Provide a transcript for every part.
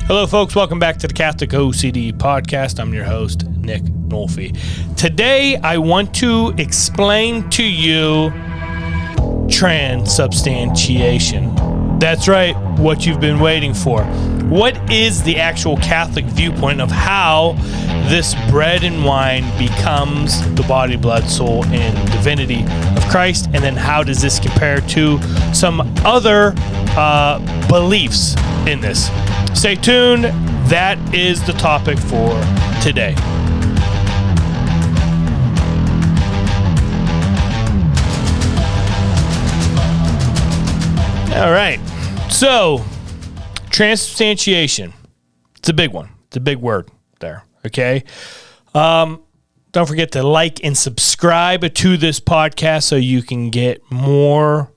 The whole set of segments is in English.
Hello, folks. Welcome back to the Catholic OCD Podcast. I'm your host, Nick Nolfi. Today, I want to explain to you transubstantiation. That's right, what you've been waiting for. What is the actual Catholic viewpoint of how this bread and wine becomes the body, blood, soul, and divinity of Christ? And then how does this compare to some other beliefs in this? Stay tuned. That is the topic for today. All right. So, transubstantiation. It's a big one. It's a big word there. Okay. Don't forget to like and subscribe to this podcast so you can get more,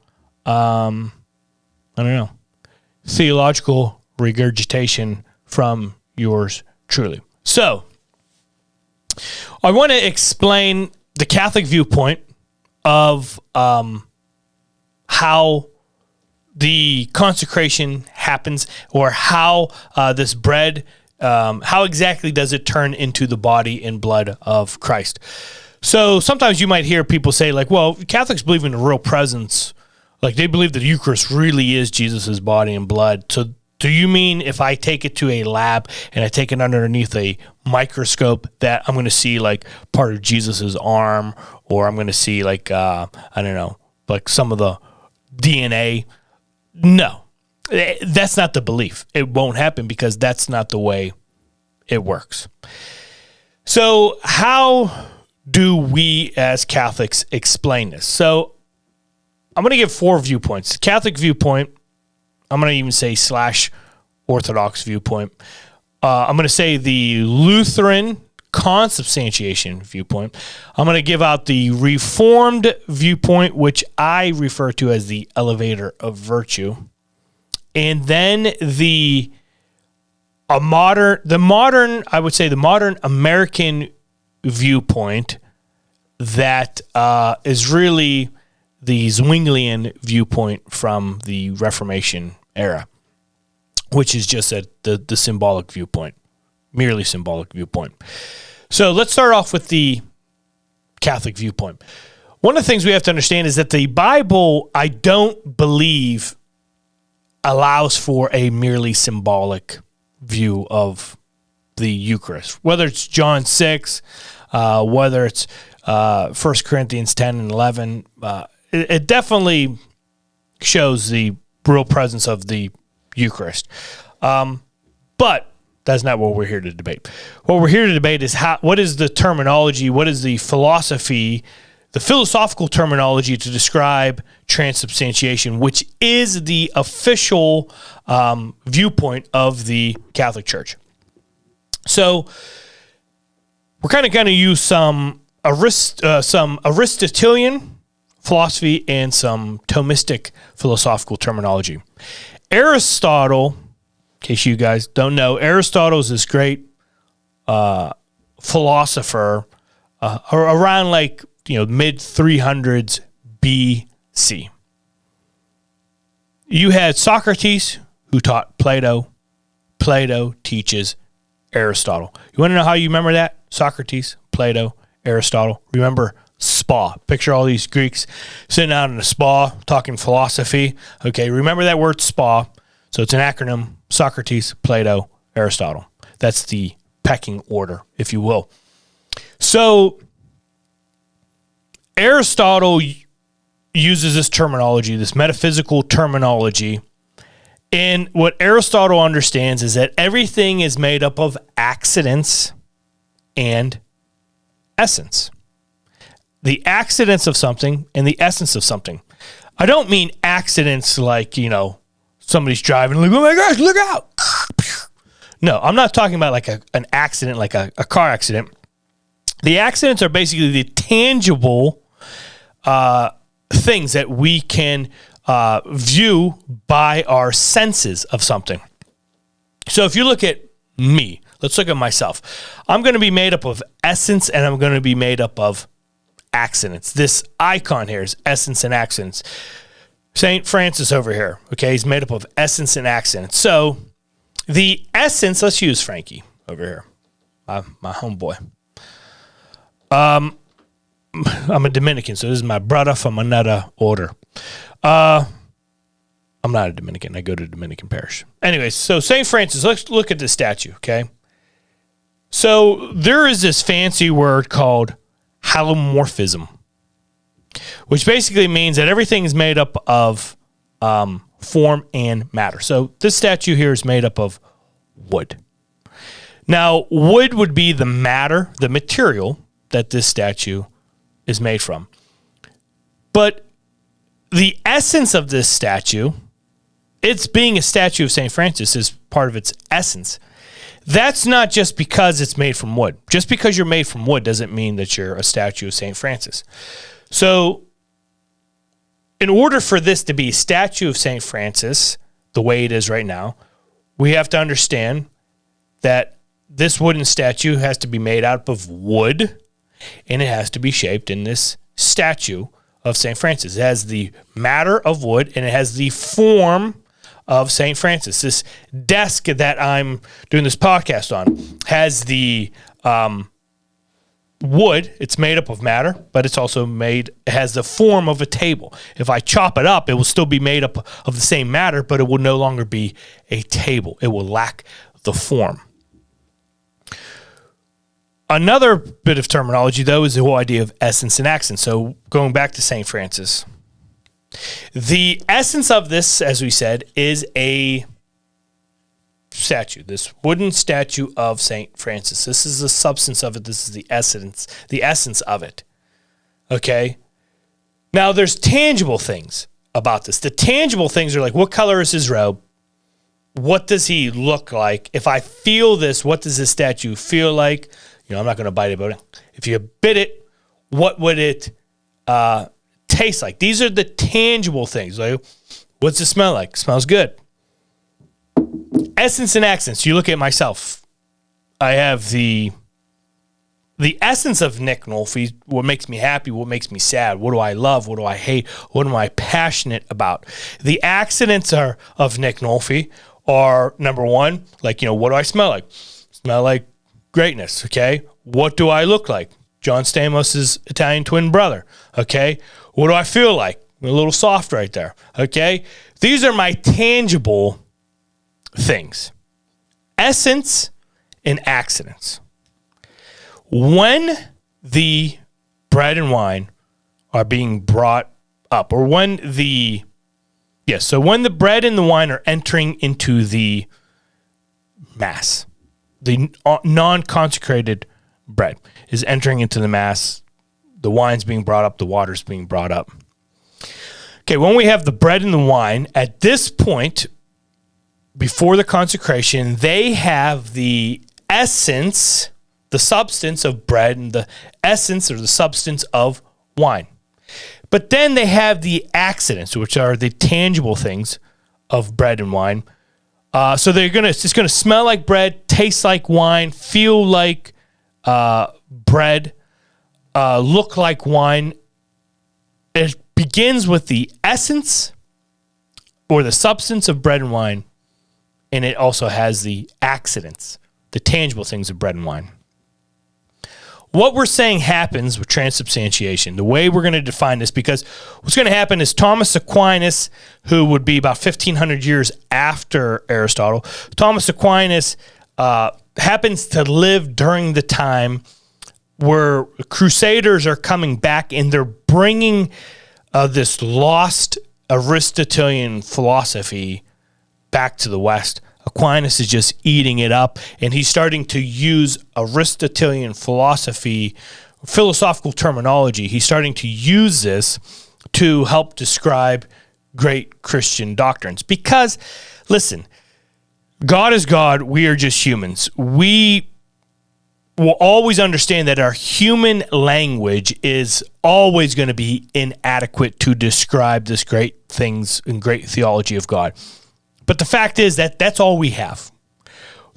theological regurgitation from yours truly. So, I want to explain the Catholic viewpoint of how the consecration happens, or how this bread, how exactly does it turn into the body and blood of Christ? So sometimes you might hear people say, like, well, Catholics believe in the real presence. Like, they believe that the Eucharist really is Jesus' body and blood. So do you mean if I take it to a lab and I take it underneath a microscope that I'm going to see like part of Jesus' arm, or I'm going to see like, like some of the DNA? No, that's not the belief. It won't happen because that's not the way it works. So how do we as Catholics explain this? So I'm going to give 4 viewpoints. Catholic viewpoint, I'm going to even say / Orthodox viewpoint. I'm going to say the Lutheran consubstantiation viewpoint. I'm going to give out the Reformed viewpoint, which I refer to as the elevator of virtue. And then the modern American viewpoint that is really the Zwinglian viewpoint from the Reformation era, which is just the symbolic viewpoint, merely symbolic viewpoint. So let's start off with the Catholic viewpoint. One of the things we have to understand is that the Bible, I don't believe, allows for a merely symbolic view of the Eucharist. Whether it's John 6, whether it's 1 Corinthians 10 and 11, it definitely shows the real presence of the Eucharist. But that's not what we're here to debate. What we're here to debate is what is the terminology, what is the philosophy, the philosophical terminology to describe transubstantiation, which is the official viewpoint of the Catholic Church. So we're kind of going to use some Aristotelian philosophy and some Thomistic philosophical terminology. Aristotle, in case you guys don't know, Aristotle is this great philosopher around mid 300s BC. You had Socrates, who taught Plato. Plato teaches Aristotle. You want to know how you remember that? Socrates, Plato, Aristotle. Remember spa. Picture all these Greeks sitting out in a spa talking philosophy. Okay, remember that word spa. So it's an acronym: Socrates, Plato, Aristotle. That's the pecking order, if you will. So Aristotle uses this terminology, this metaphysical terminology. And what Aristotle understands is that everything is made up of accidents and essence. The accidents of something and the essence of something. I don't mean accidents like, somebody's driving, like, oh my gosh, look out. No, I'm not talking about like an accident, like a car accident. The accidents are basically the tangible things that we can view by our senses of something. So if you look at me, let's look at myself. I'm going to be made up of essence, and I'm going to be made up of accidents. This icon here is essence and accidents. St. Francis over here, okay, he's made up of essence and accidents. So The essence, let's use Frankie over here, my homeboy. I'm a Dominican, so this is my brother from another order. I'm not a Dominican. I go to Dominican parish. Anyways, so St. Francis, let's look at this statue, okay? So there is this fancy word called halomorphism, which basically means that everything is made up of form and matter. So this statue here is made up of wood. Now, wood would be the matter, the material that this statue is made from. But the essence of this statue, it's being a statue of St. Francis is part of its essence. That's not just because it's made from wood. Just because you're made from wood doesn't mean that you're a statue of St. Francis. So in order for this to be a statue of St. Francis, the way it is right now, we have to understand that this wooden statue has to be made out of wood, and it has to be shaped in this statue of St. Francis. It has the matter of wood, and it has the form of St. Francis. This desk that I'm doing this podcast on has the wood. It's made up of matter, but it's also it has the form of a table. If I chop it up, it will still be made up of the same matter, but it will no longer be a table. It will lack the form. Another bit of terminology, though, is the whole idea of essence and accent. So going back to St. Francis, the essence of this, as we said, is a statue, this wooden statue of St. Francis. This is the substance of it. This is the essence of it. Okay? Now, there's tangible things about this. The tangible things are like, what color is his robe? What does he look like? If I feel this, what does this statue feel like? You know, I'm not going to bite it, but if you bit it, what would it taste like? These are the tangible things. Like, what's it smell like? Smells good. Essence and accents. You look at myself. I have the essence of Nick Nolfi, what makes me happy, what makes me sad, what do I love, what do I hate, what am I passionate about. The accidents of Nick Nolfi are, number one, like, you know, what do I smell like? Smell like greatness, okay? What do I look like? John Stamos' Italian twin brother, okay? What do I feel like? A little soft right there, okay? These are my tangible things. Essence and accidents. When the bread and wine are being brought up, or when the bread and the wine are entering into the Mass, the non-consecrated bread is entering into the Mass, the wine's being brought up, the water's being brought up. Okay, when we have the bread and the wine, at this point, before the consecration, they have the essence, the substance of bread, and the essence or the substance of wine. But then they have the accidents, which are the tangible things of bread and wine. So it's gonna smell like bread, taste like wine, feel like bread, look like wine. It begins with the essence or the substance of bread and wine, and it also has the accidents, the tangible things of bread and wine. What we're saying happens with transubstantiation, the way we're going to define this, because what's going to happen is Thomas Aquinas, who would be about 1,500 years after Aristotle, Thomas Aquinas happens to live during the time where crusaders are coming back and they're bringing this lost Aristotelian philosophy back to the West. Aquinas is just eating it up, and he's starting to use Aristotelian philosophical terminology. He's starting to use this to help describe great Christian doctrines. Because, listen, God is God. We are just humans. We will always understand that our human language is always going to be inadequate to describe this great things and great theology of God. But the fact is that that's all we have.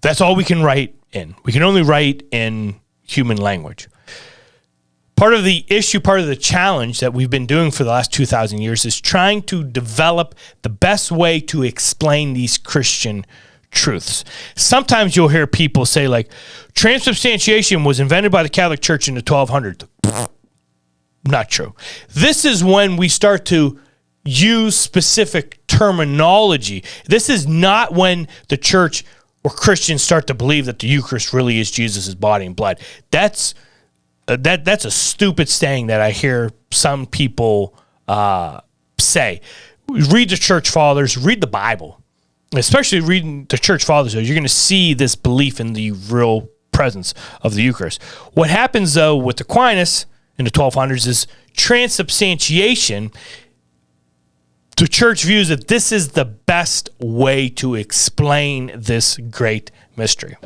That's all we can write in. We can only write in human language. Part of the issue, part of the challenge that we've been doing for the last 2,000 years is trying to develop the best way to explain these Christian truths. Sometimes you'll hear people say like, transubstantiation was invented by the Catholic Church in the 1200s. Not true. This is when we start to use specific terminology. This is not when the church or Christians start to believe that the Eucharist really is Jesus' body and blood. That's a stupid saying that I hear some people say. Read the church fathers, read the Bible. Especially reading the church fathers, you're going to see this belief in the real presence of the Eucharist. What happens, though, with Aquinas in the 1200s is transubstantiation. The church views that this is the best way to explain this great mystery.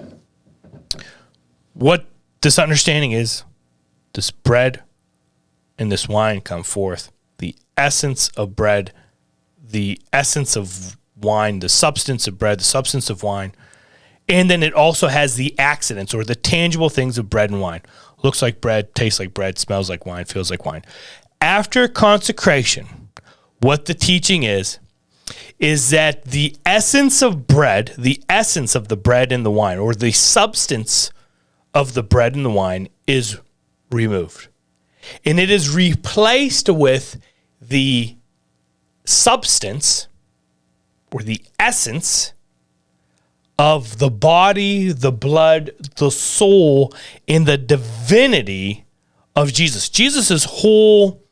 What this understanding is, this bread and this wine come forth. The essence of bread, the essence of wine, the substance of bread, the substance of wine. And then it also has the accidents or the tangible things of bread and wine. Looks like bread, tastes like bread, smells like wine, feels like wine. After consecration, what the teaching is that the essence of bread, the essence of the bread and the wine, or the substance of the bread and the wine is removed. And it is replaced with the substance or the essence of the body, the blood, the soul, and the divinity of Jesus. Jesus' whole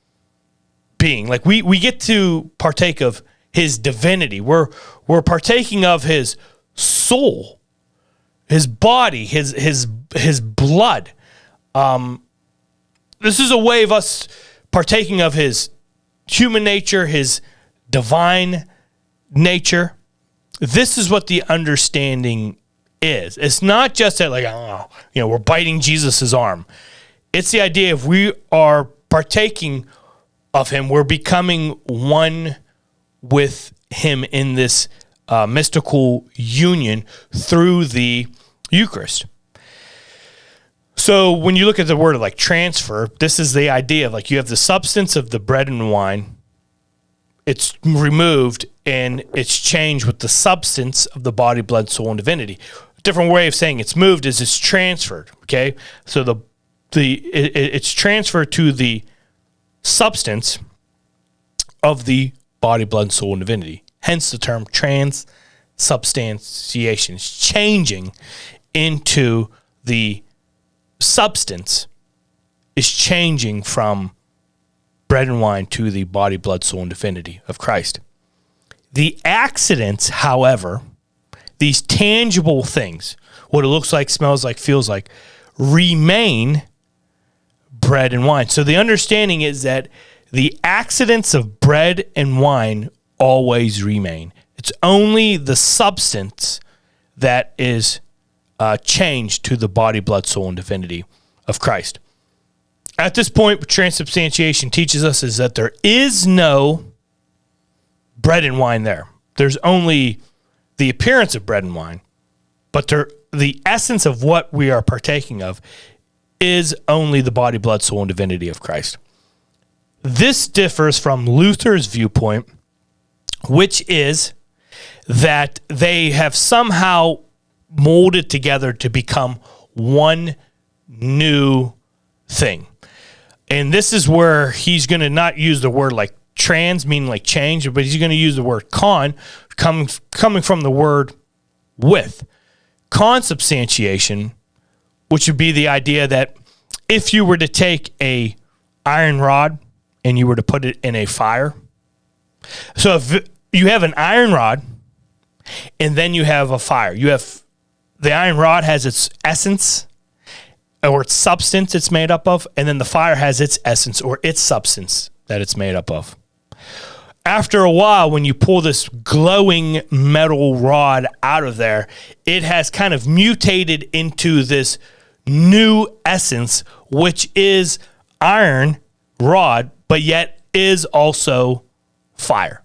being. Like we get to partake of his divinity. We're partaking of his soul, his body, his blood. This is a way of us partaking of his human nature, his divine nature. This is what the understanding is. It's not just that, like, we're biting Jesus's arm. It's the idea if we are partaking of him, we're becoming one with him in this mystical union through the Eucharist. So when you look at the word of like transfer, this is the idea of like you have the substance of the bread and wine. It's removed and it's changed with the substance of the body, blood, soul, and divinity. A different way of saying it's moved is it's transferred. Okay, so it's transferred to the substance of the body, blood, soul, and divinity. Hence the term transubstantiation. It's changing into the substance is changing from bread and wine to the body, blood, soul, and divinity of Christ. The accidents, however, these tangible things, what it looks like, smells like, feels like, remain bread and wine. So the understanding is that the accidents of bread and wine always remain. It's only the substance that is changed to the body, blood, soul, and divinity of Christ. At this point, what transubstantiation teaches us is that there is no bread and wine there. There's only the appearance of bread and wine, but the essence of what we are partaking of is only the body, blood, soul, and divinity of Christ. This differs from Luther's viewpoint, which is that they have somehow molded together to become one new thing. And this is where he's going to not use the word like trans, meaning like change, but he's going to use the word coming from the word with. Consubstantiation, which would be the idea that if you were to take a iron rod and you were to put it in a fire. So if you have an iron rod and then you have a fire, you have the iron rod has its essence or its substance it's made up of, and then the fire has its essence or its substance that it's made up of. After a while, when you pull this glowing metal rod out of there, it has kind of mutated into this new essence, which is iron rod, but yet is also fire.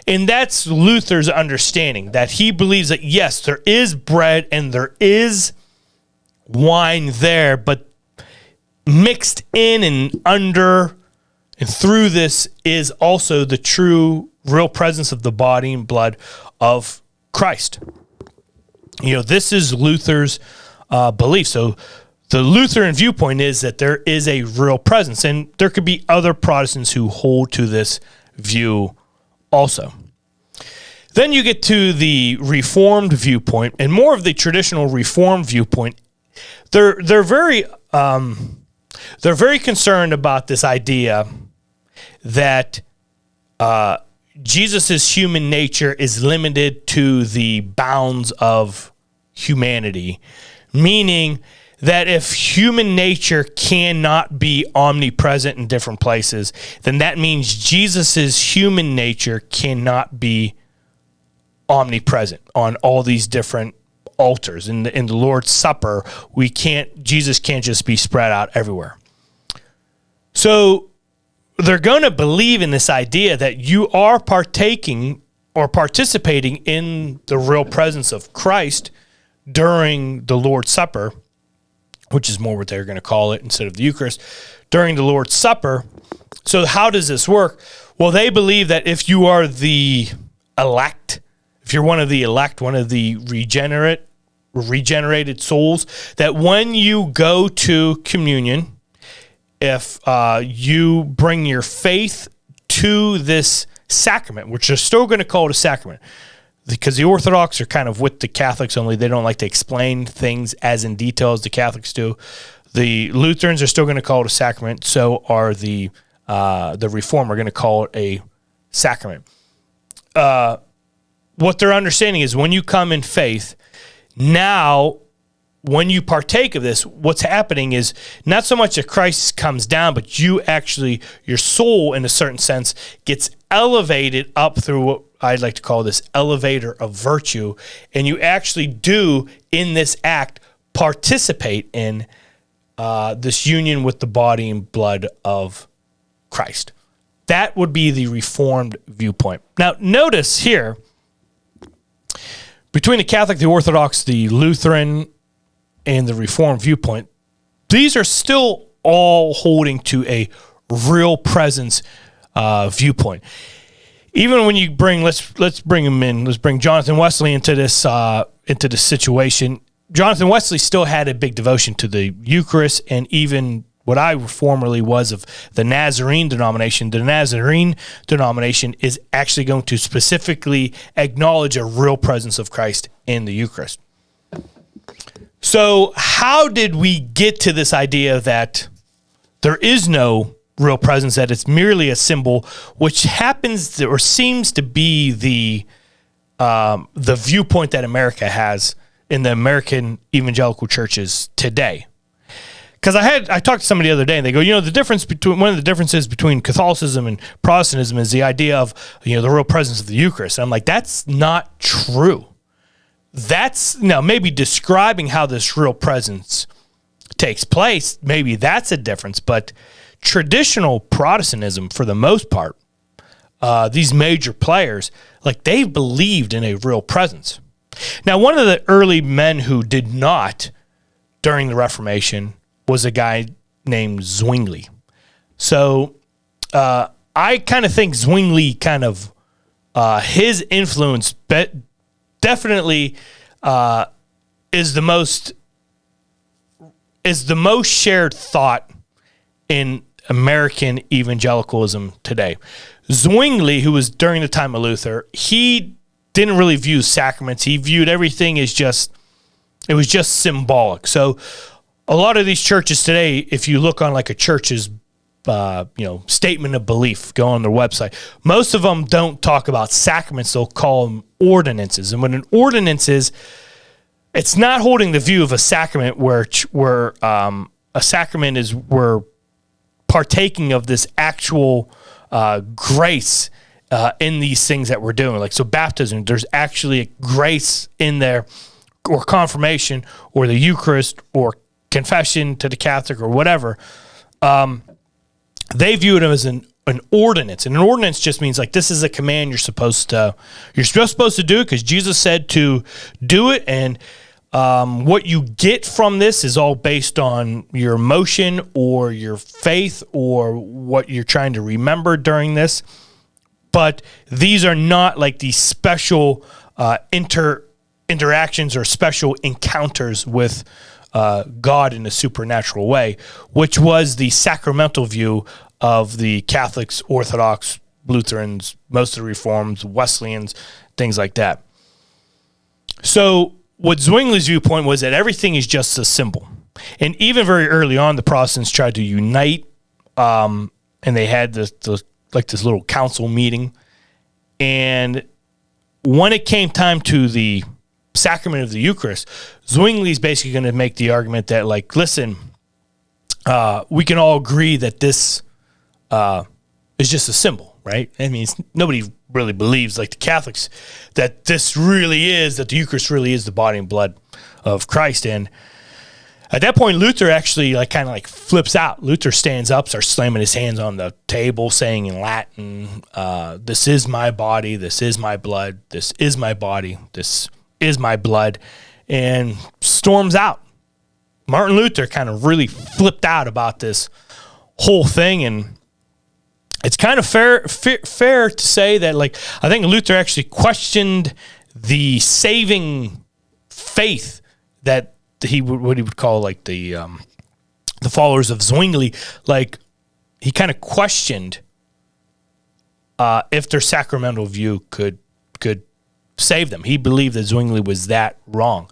And that's Luther's understanding, that he believes that, yes, there is bread and there is wine there, but mixed in and under and through this is also the true, real presence of the body and blood of Christ. This is Luther's belief. So the Lutheran viewpoint is that there is a real presence, and there could be other Protestants who hold to this view also. Then you get to the Reformed viewpoint, and more of the traditional Reformed viewpoint. They're very concerned about this idea that Jesus' human nature is limited to the bounds of humanity, meaning that if human nature cannot be omnipresent in different places, then that means Jesus' human nature cannot be omnipresent on all these different altars. In the Lord's Supper, Jesus can't just be spread out everywhere. So they're going to believe in this idea that you are partaking or participating in the real presence of Christ during the Lord's Supper, which is more what they're going to call it instead of the Eucharist, during the Lord's Supper. So how does this work? Well, they believe that if you are the elect, if you're one of the elect, one of the regenerated souls, that when you go to communion, if you bring your faith to this sacrament, which they're still going to call it a sacrament, because the Orthodox are kind of with the Catholics, only they don't like to explain things as in detail as the Catholics do. The Lutherans are still going to call it a sacrament. So are the Reformed are going to call it a sacrament. What they're understanding is when you come in faith, now when you partake of this, what's happening is not so much that Christ comes down, but you actually, your soul in a certain sense gets elevated up through what I'd like to call this elevator of virtue, and you actually do, in this act, participate in this union with the body and blood of Christ. That would be the Reformed viewpoint. Now, notice here, between the Catholic, the Orthodox, the Lutheran, and the Reformed viewpoint, these are still all holding to a real presence viewpoint. Even when you bring, let's bring him in. Let's bring Jonathan Wesley into this situation. Jonathan Wesley still had a big devotion to the Eucharist, and even what I formerly was of the Nazarene denomination. The Nazarene denomination is actually going to specifically acknowledge a real presence of Christ in the Eucharist. So how did we get to this idea that there is no real presence, that it's merely a symbol, which happens to, or seems to be the viewpoint that America has in the American evangelical churches today? Because I talked to somebody the other day, and they go, one of the differences between Catholicism and Protestantism is the idea of, the real presence of the Eucharist. And I'm like, that's not true. That's maybe describing how this real presence takes place. Maybe that's a difference, but traditional Protestantism, for the most part, these major players, they've believed in a real presence. Now, one of the early men who did not during the Reformation was a guy named Zwingli. So I kind of think Zwingli his influence definitely is the most shared thought in American evangelicalism today. Zwingli, who was during the time of Luther, he didn't really view sacraments. He viewed everything as it was just symbolic. So a lot of these churches today, if you look on a church's statement of belief, go on their website, most of them don't talk about sacraments. They'll call them ordinances. And what an ordinance is, it's not holding the view of a sacrament where a sacrament is we're partaking of this actual grace in these things that we're doing. So baptism, there's actually a grace in there, or confirmation, or the Eucharist, or confession to the Catholic, or whatever. They view it as an ordinance. And an ordinance just means this is a command you're supposed to do it because Jesus said to do it. And what you get from this is all based on your emotion or your faith or what you're trying to remember during this. But these are not these special interactions or special encounters with God in a supernatural way, which was the sacramental view of the Catholics, Orthodox, Lutherans, most of the Reforms, Wesleyans, things like that. So what Zwingli's viewpoint was that everything is just a symbol. And even very early on, the Protestants tried to unite, and they had this little council meeting. And when it came time to the sacrament of the Eucharist, Zwingli's basically going to make the argument that, like, listen, we can all agree that this is just a symbol, right? I mean, nobody really believes, like the Catholics, that the Eucharist really is the body and blood of Christ. And at that point, Luther actually kind of flips out. Luther stands up, starts slamming his hands on the table, saying in Latin, "This is my body, this is my blood, this is my body, this is my blood," and storms out. Martin Luther kind of really flipped out about this whole thing, and it's kind of fair to say that, I think Luther actually questioned the saving faith that what he would call the followers of Zwingli. He kind of questioned if their sacramental view could save them. He believed that Zwingli was that wrong.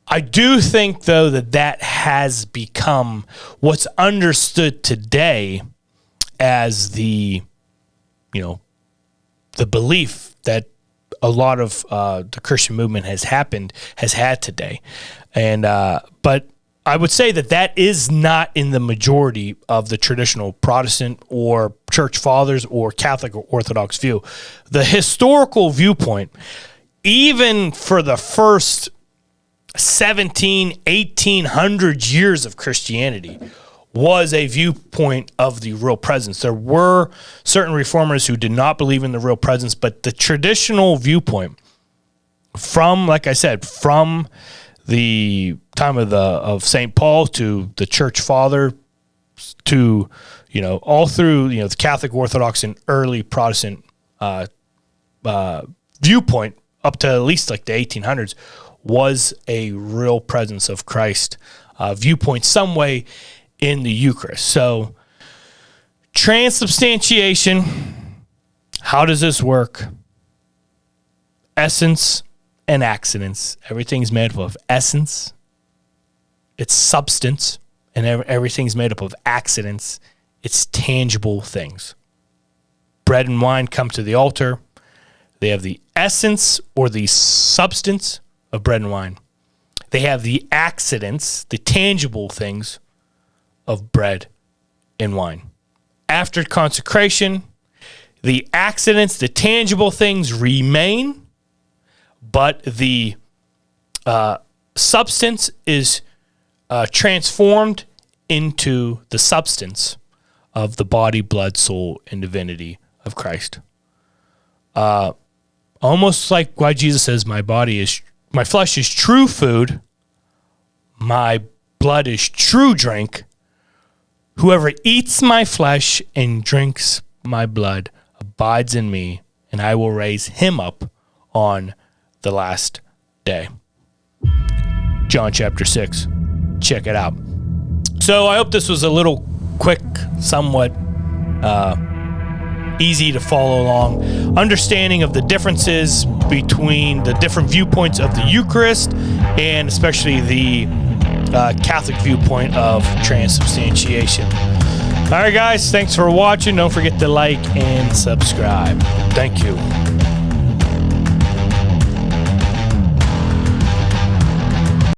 I do think, though, that has become what's understood today as the belief that a lot of the Christian movement has had today. And but I would say that is not in the majority of the traditional Protestant or Church Fathers or Catholic or Orthodox view. The historical viewpoint, even for the first 1800 years of Christianity, was a viewpoint of the real presence. There were certain reformers who did not believe in the real presence, but the traditional viewpoint from, like I said, from the time of St. Paul to the Church Father to, all through, the Catholic, Orthodox, and early Protestant viewpoint up to at least the 1800s was a real presence of Christ viewpoint some way in the Eucharist. So transubstantiation, how does this work? Essence and accidents. Everything's made up of essence. It's substance. And everything's made up of accidents. It's tangible things. Bread and wine come to the altar. They have the essence or the substance of bread and wine. They have the accidents, the tangible things of bread and wine. After consecration, the accidents, the tangible things remain, but the substance is transformed into the substance of the body, blood, soul, and divinity of Christ. Almost like why Jesus says, my flesh is true food, my blood is true drink. Whoever eats my flesh and drinks my blood abides in me, and I will raise him up on the last day. John chapter 6. Check it out. So I hope this was a little quick, somewhat easy to follow along. Understanding of the differences between the different viewpoints of the Eucharist, and especially the Catholic viewpoint of transubstantiation. All right, guys, thanks for watching. Don't forget to like and subscribe. Thank you.